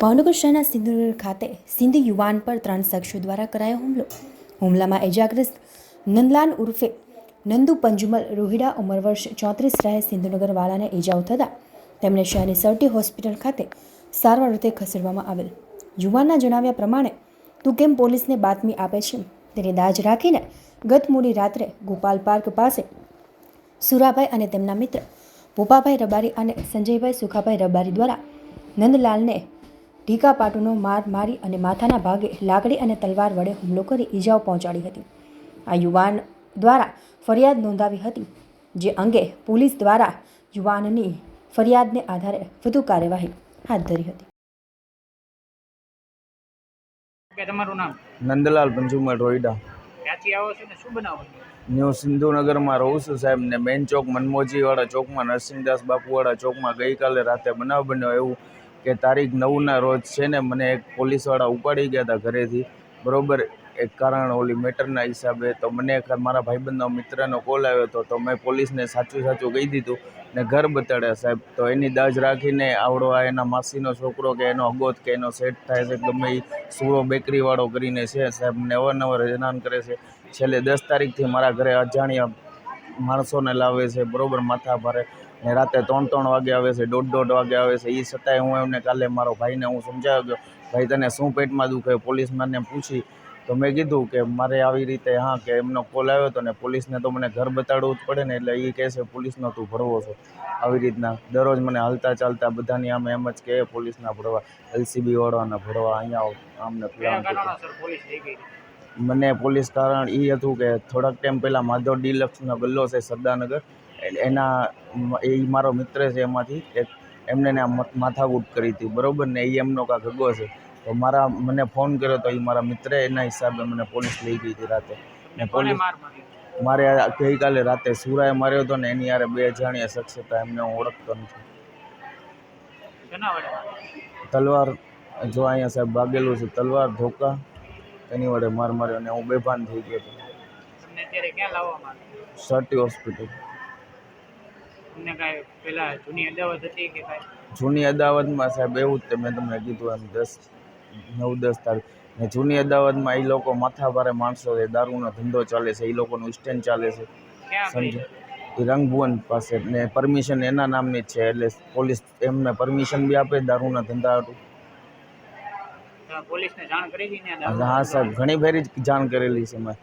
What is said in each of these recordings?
ભાવનગર શહેરના સિંધુનગર ખાતે સિંધી યુવાન પર 3 શખ્સો દ્વારા કરાયો હુમલો। હુમલામાં ઇજાગ્રસ્ત નંદલાલ ઉર્ફે નંદુ પંજુમલ રોહિડા ઉંમર વર્ષ 34 રહે સિંધુનગર વાળાને ઇજાઓ થતાં તેમને શહેરની સર્ટી હોસ્પિટલ ખાતે સારવાર અર્થે ખસેડવામાં આવેલ। યુવાનના જણાવ્યા પ્રમાણે તું કેમ પોલીસને બાતમી આપે છે તેની દાજ રાખીને ગત મોડી રાત્રે ગોપાલ પાર્ક પાસે સુરાભાઈ અને તેમના મિત્ર ભૂપાભાઈ રબારી અને સંજયભાઈ સુખાભાઈ રબારી દ્વારા નંદલાલને ઢીકા પાટુનો માર મારી અને માથાના ભાગે લાકડી અને તલવાર વડે હુમલો કરી ઈજાઓ પહોંચાડી હતી। આ યુવાન દ્વારા ફરિયાદ નોંધાવી હતી, જે અંગે પોલીસ દ્વારા યુવાનની ફરિયાદને આધારે વધુ કાર્યવાહી હાથ ધરી હતી। તમારું નામ? નંદલાલ પંજુમલ રોહિડા। ક્યાંથી આવો છો ને શું બનાવો છો? ન્યૂ સિંધુનગરમાં રહું છું સાહેબ ને મેઇન ચોક મનમોજીવાળા ચોકમાં નરસિંહદાસ બાપુવાળા ચોકમાં ગઈકાલે રાતે બનાવ બન્યો એવું કે તારીખ 9ના રોજ છે ને મને એક પોલીસવાળા ઉપાડી ગયા હતા ઘરેથી, બરાબર, એક કારણ ઓલી મેટરના હિસાબે। તો મને મારા ભાઈબંધનો મિત્રનો કોલ આવ્યો હતો, તો મેં પોલીસને સાચું કહી દીધું ને ઘર બતાડ્યા સાહેબ। તો એની દાજ રાખીને આવડો આ એના માસીનો છોકરો કે એનો અગોત કે એનો સેટ થાય છે ગમે એ સુરો બેકરીવાળો કરીને છે સાહેબ, ને અવારનવાર હેરાન કરે છે। છેલ્લે 10 તારીખથી મારા ઘરે અજાણ્યા માણસોને લાવે છે, બરાબર, માથા ભારે, ને રાતે 3 વાગે આવે છે, 1:30 વાગે આવે છે। એ છતાંય હું એમને કાલે મારો ભાઈને હું સમજાવ્યો કે ભાઈ તને શું પેટમાં દુખે, પોલીસમાંને પૂછી તો મેં કીધું કે મારે આવી રીતે હા કે એમનો કોલ આવ્યો હતો ને પોલીસને તો મને ઘર બતાડવું જ પડે ને, એટલે એ કહે છે પોલીસનો તું ભરવો છો આવી રીતના દરરોજ મને હાલતા ચાલતા બધાની આમે એમ જ કહે પોલીસના ભરવા, LCB વાળાના ભરવા, અહીંયા આમને મને પોલીસ કારણ એ હતું કે થોડાક ટાઈમ પહેલાં માધવ ડીલક્સનો ગલ્લો છે સરદારનગર, એના એ મારો મિત્ર છે એમાંથી એક, એમને ને માથાકૂટ કરી હતી, બરાબર, ને એ એમનો કાંક હગો છે। તો મને ફોન કર્યો તો એ મારા મિત્રે, એના હિસાબે મને પોલીસ લઈ ગઈ હતી રાતે। ને પોલીસ મારે ગઈકાલે રાતે સુરાએ માર્યો હતો ને એની યારે 2 અજાણ્યા શખ્સ હતા, એમને હું ઓળખતો નથી। તલવાર જો અહીંયા સાહેબ ભાગેલું છે, તલવાર ધોકા એની વડે માર્યો ને હું બેભાન થઈ ગયો હતો। સર્ટી હોસ્પિટલ। જૂની અદાવતમાં સાહેબ એવું જ તે મેં તમને કીધું એમ 9-10 તારીખ ને જૂની અદાવતમાં એ લોકો માથા ભારે માણસો છે, દારૂનો ધંધો ચાલે છે, એ લોકોનું સ્ટેન્ડ ચાલે છે, સમજો, એ રંગભુવન પાસે, ને પરમિશન એના નામની જ છે, એટલે પોલીસ એમને પરમિશન બી આપે દારૂના ધંધા હતું। હા સાહેબ, ઘણી ફેરી જાણ કરેલી છે મેં,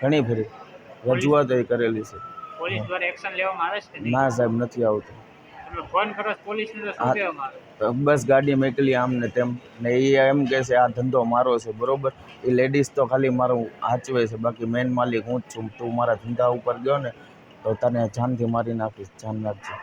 ઘણી ફેરી રજૂઆત કરેલી છે। ના સાહેબ નથી આવતું। બસ ગાડી મોકલી આમ ને તેમ, ને એ એમ કહે છે આ ધંધો મારો છે, બરાબર, એ લેડીઝ તો ખાલી મારું હાચવે છે, બાકી મેઇન માલિક હું જ છું। તું મારા ધંધા ઉપર ગયો ને તો તને જાનથી મારી નાખીશ, જાન રાખજે।